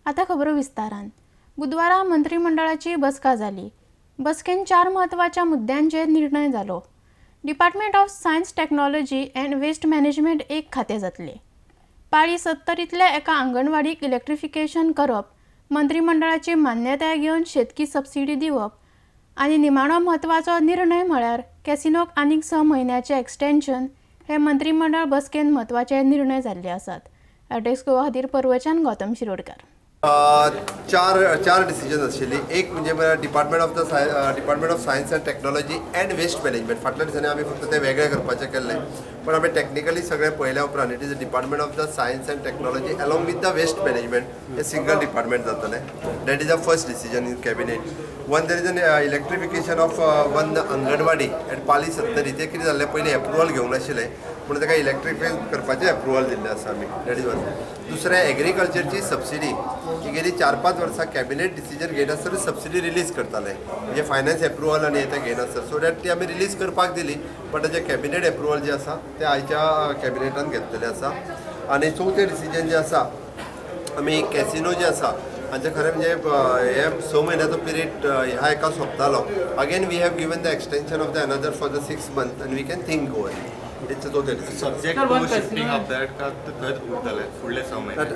आता खबर विस्तारान. बुधवारा मंत्रिमंडळाची बसका जाली. बसकेन 4 महत्वाच्या मुद्द्यांचेर निर्णय जालो. Department of science technology and waste management एक खातें जातले. पाळी 70तल्या एका अंगणवाडीक इलेक्ट्रिफिकेशन करप, मंत्रिमंडळाची मान्यताय घेवन शेतकी सबसिडी दिवप आनी निमाणो म्हत्वाचो निर्णय म्हळ्यार कॅसिनोक आनीक 6 म्हयन्याचें एक्सटेन्शन हे मंत्रिमंडळ बसकेन म्हत्वाचे निर्णय जाल्ले आसात. एटेक्स गोवा खातीर पर्वच्यान गौतम शिरोडकार. चार डिसिजन आशिल्ली. एक म्हणजे department of science and technology and waste management. फाटल्या दिसांनी आमी फक्त ते वेगळे करपाचें केल्लें, पण आमी टेक्निकली सगळें पळयल्या उपरांत it is department of the science and technology along with the waste management हे सिंगल डिपार्टमेंट जातलें. That is the first decision in cabinet. One there is an electrification of one anganwadi at Pali 70. ते कितें जाल्लें, पयलीं approval घेवंक नाशिल्लें, पूण ताका इलेक्ट्रिफाय करपाचें एप्रुवल दिल्लें आसा आमी. That is one. दुसरें एग्रीकल्चरची सबसिडी ही गेली 4-5 वर्सां कॅबिनेट डिसिजन घेयनासतना सबसिडी रिलीज करताले, म्हणजे फायनान्स एप्रुवल आनी हें घेयनासतना. सो दॅट ती आमी रिलीज करपाक दिली, बट ताचें कॅबिनेट एप्रुवल जें आसा तें आयच्या कॅबिनेटान घेतलेलें आसा. आनी चवथें डिसिजन जें आसा, आमी कॅसिनो जे आसा हांचे खरें म्हणजे हे 6 म्हयन्याचो पिरियड ह्या एका सोंपतालो. Again we have given the extension of the another for the 6 months and we can think over it.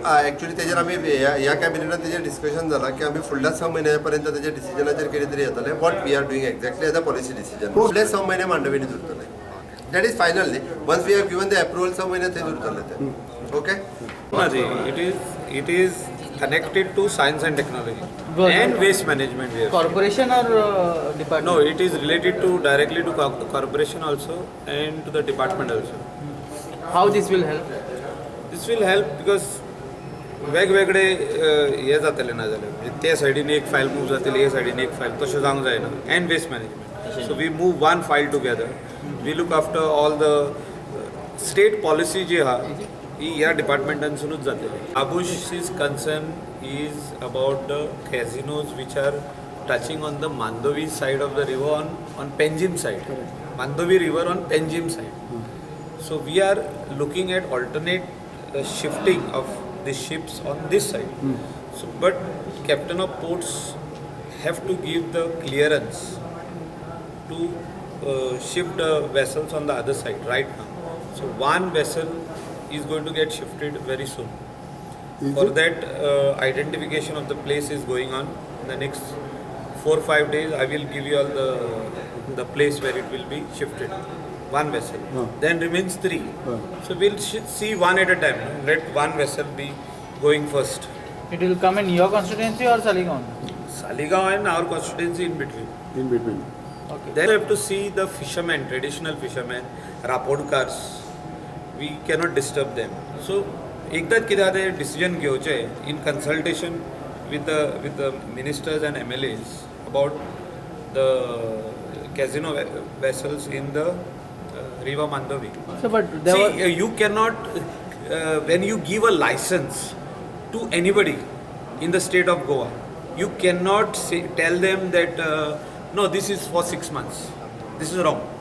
Actually तेजेर आमी ह्या कॅबिनेटान तेजेर डिस्कशन जालां की आमी फुडल्या 6 म्हयन्या पर्यंत तेच्या डिसिजनाचेर कितें तरी येतलें. What we are doing exactly as a policy decision. फुडले 6 म्हयने मांडवीनीच उरतले. दॅट इज फायनल न्ही. Once we have given the approval 6 म्हयने थंयच उरतले ते. Okay. It is connected to science and technology and waste management. Here. Corporation or department? No, it is related to directly to corporation also and to the department also. How this will help? This will help because वेगवेगळे हे जातले ना जाल्यार म्हणजे ते सायडीन एक file move जातली, हे सायडीन एक फायल, तशें जावंक जायना. And waste management. So we move one file together. We look after all the state policy जी आहा ही ह्या डिपार्टमेंटांसूनच जातली. आबुशीज concern is about the casinos which are touching on the Mandovi side of the river on Panjim side. Mandovi river on Panjim side. So we are looking at alternate shifting of the ships on this side. So, but captain of ports have to give the clearance to shift the vessels on the other side right now. So one vessel is going to get shifted very soon. For that, identification of the place is going on. In the next 4-5 days, I will give you all the place where it will be shifted. One vessel. Then remains 3. So we'll see one at a time. Let one vessel be going first. It will come in your constituency or Saligaon? Saligaon and our constituency in between. In between. Okay. Then we have to see the fishermen, traditional fishermen, raportkars. We cannot disturb them. So एकदाच कितें आतां decision घेवचें in consultation with the ministers and MLAs about the casino vessels in the River Mandovi. So, but you cannot, when you give a license to anybody in the state of Goa, you cannot tell them that no, this is for 6 months. This is wrong.